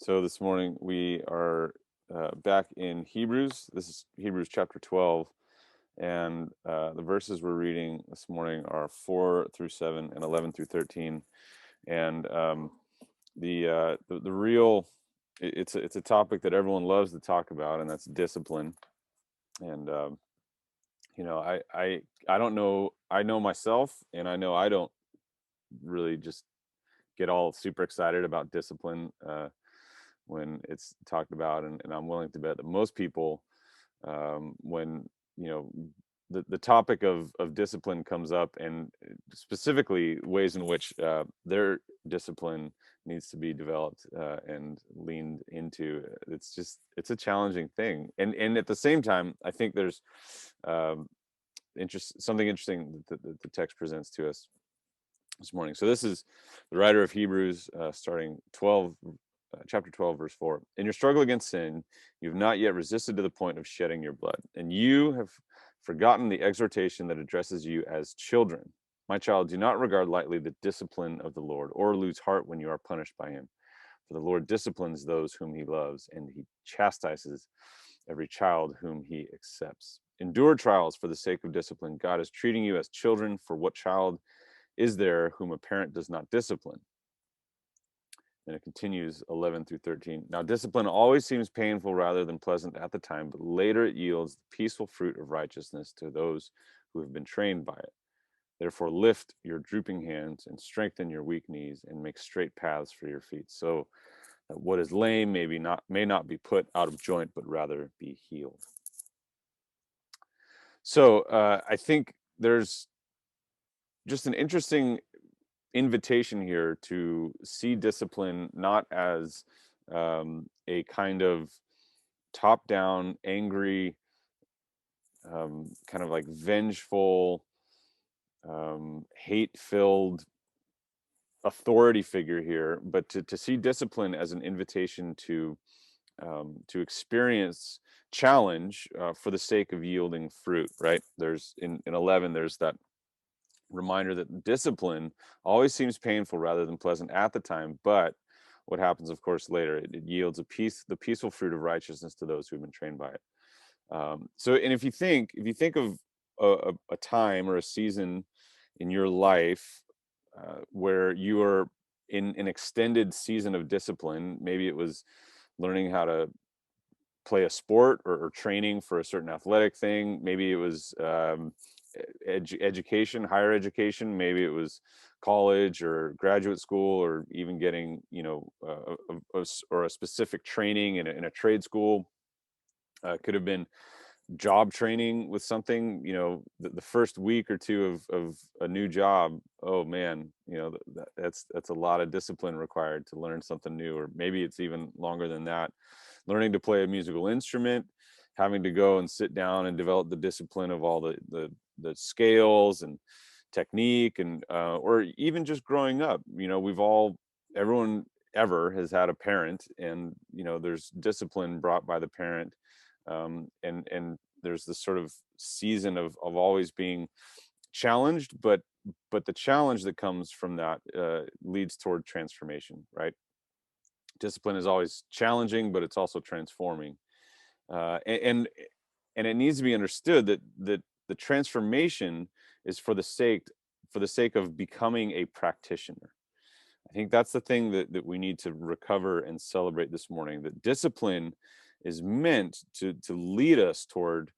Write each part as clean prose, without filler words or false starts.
So this morning we are back in Hebrews. This is Hebrews chapter 12. And the verses we're reading this morning are 4 through 7 and 11 through 13. And the real, it's a topic that everyone loves to talk about, and that's discipline. And, I don't know, I know myself, and I know I don't really just get all super excited about discipline when it's talked about, and I'm willing to bet that most people, when you know the topic of discipline comes up, and specifically ways in which their discipline needs to be developed and leaned into, it's a challenging thing, and at the same time, I think there's um, something interesting that the text presents to us this morning. So this is the writer of Hebrews, starting chapter 12, verse 4. In your struggle against sin, you have not yet resisted to the point of shedding your blood, and you have forgotten the exhortation that addresses you as children. My child, do not regard lightly the discipline of the Lord, or lose heart when you are punished by him. For the Lord disciplines those whom he loves, and he chastises every child whom he accepts. Endure trials for the sake of discipline. God is treating you as children. For what child is there whom a parent does not discipline? And it continues 11 through 13. Now, discipline always seems painful rather than pleasant at the time, but later it yields the peaceful fruit of righteousness to those who have been trained by it. Therefore, lift your drooping hands and strengthen your weak knees and make straight paths for your feet, so that what is lame may not be put out of joint, but rather be healed. So I think there's just an interesting invitation here to see discipline not as a kind of top down, angry, kind of like vengeful, hate filled authority figure here, but to see discipline as an invitation to experience challenge for the sake of yielding fruit, right? There's in 11, there's that reminder that discipline always seems painful rather than pleasant at the time, but what happens, of course, later, it yields the peaceful fruit of righteousness to those who've been trained by it. So, and if you think of a time or a season in your life where you are in an extended season of discipline, maybe it was learning how to play a sport, or training for a certain athletic thing. Maybe it was education, higher education. Maybe it was college or graduate school, or even getting or a specific training in a trade school. Could have been job training with something. The first week or two of a new job, oh man, that's a lot of discipline required to learn something new. Or maybe it's even longer than that, learning to play a musical instrument, having to go and sit down and develop the discipline of all the scales and technique, and or even just growing up. Everyone ever has had a parent, and there's discipline brought by the parent, and there's this sort of season of always being challenged, but the challenge that comes from that leads toward transformation, right? Discipline is always challenging, but it's also transforming, and it needs to be understood that the transformation is for the sake of becoming a practitioner. I think that's the thing that we need to recover and celebrate this morning. That discipline is meant to lead us toward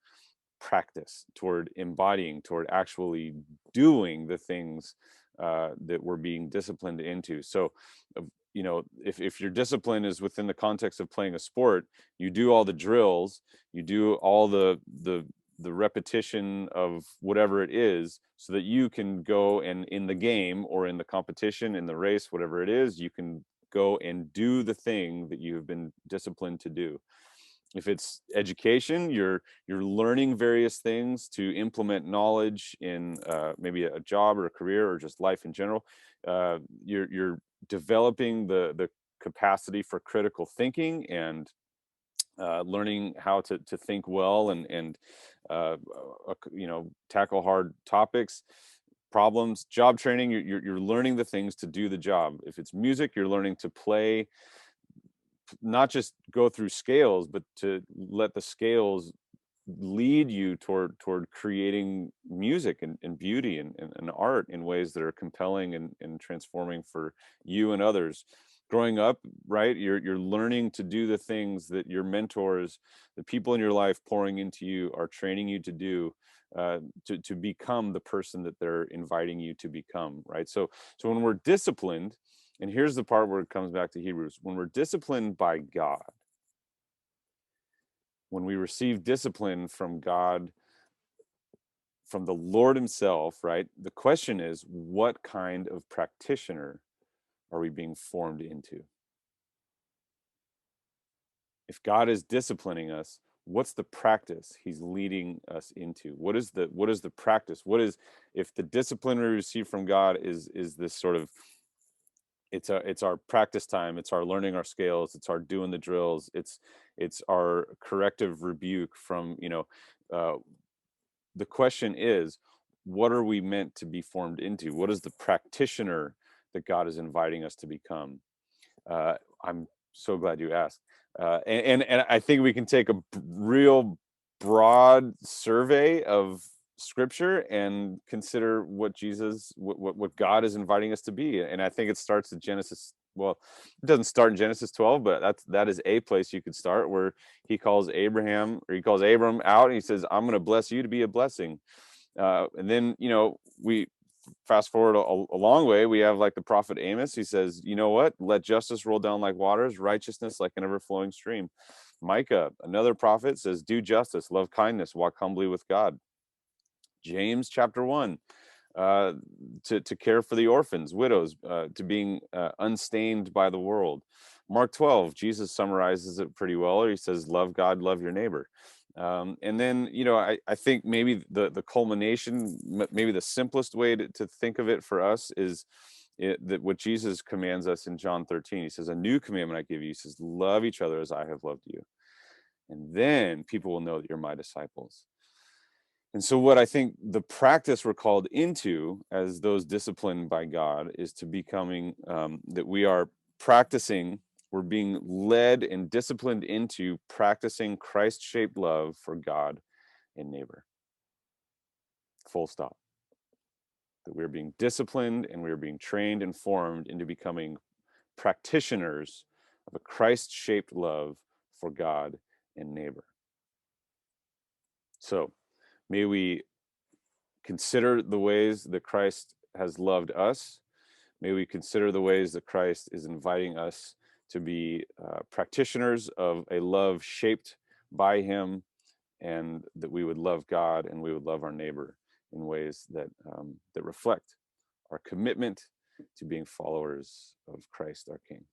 practice, toward embodying, toward actually doing the things that we're being disciplined into. So, if your discipline is within the context of playing a sport, you do all the drills, you do all the repetition of whatever it is, so that you can go and in the game or in the competition, in the race, whatever it is, you can go and do the thing that you have been disciplined to do. If it's education, you're learning various things to implement knowledge in maybe a job or a career or just life in general. You're developing the capacity for critical thinking, and learning how to think well, and tackle hard topics, problems. Job training, you're learning the things to do the job. If it's music, you're learning to not just go through scales, but to let the scales lead you toward creating music and beauty and art in ways that are compelling and transforming for you and others. Growing up, right, you're learning to do the things that your mentors, the people in your life pouring into you, are training you to do, to become the person that they're inviting you to become, right? So when we're disciplined, and here's the part where it comes back to Hebrews, when we're disciplined by God, when we receive discipline from God, from the Lord himself, right? The question is, what kind of practitioner are we being formed into? If God is disciplining us, what's the practice he's leading us into? What is the practice? What is, if the discipline we receive from God is this sort of, it's our practice time, it's our learning our scales, it's our doing the drills, it's our corrective rebuke from, uh, the question is, what are we meant to be formed into? What is the practitioner that God is inviting us to become? I'm so glad you asked. And I think we can take a real broad survey of scripture and consider what God is inviting us to be. And I think it starts at Genesis. Well, it doesn't start in Genesis 12, but that is a place you could start, where he calls Abram out, and he says, I'm going to bless you to be a blessing. And then, we fast forward a long way, we have like the prophet Amos. He says, you know what, let justice roll down like waters, righteousness like an ever-flowing stream. Micah, another prophet, says, do justice, love kindness, walk humbly with God. James chapter 1, uh, to care for the orphans, widows, to being unstained by the world. Mark 12, Jesus summarizes it pretty well. He says, love God, love your neighbor. And then, I think maybe the culmination, maybe the simplest way to think of it for us is that what Jesus commands us in John 13. He says, a new commandment I give you. He says, love each other as I have loved you. And then people will know that you're my disciples. And so, what I think the practice we're called into as those disciplined by God is to becoming, that we are practicing, we're being led and disciplined into practicing Christ shaped love for God and neighbor. Full stop. That we're being disciplined and we're being trained and formed into becoming practitioners of a Christ shaped love for God and neighbor. So, may we consider the ways that Christ has loved us. May we consider the ways that Christ is inviting us to be practitioners of a love shaped by him, and that we would love God and we would love our neighbor in ways that reflect our commitment to being followers of Christ, our King.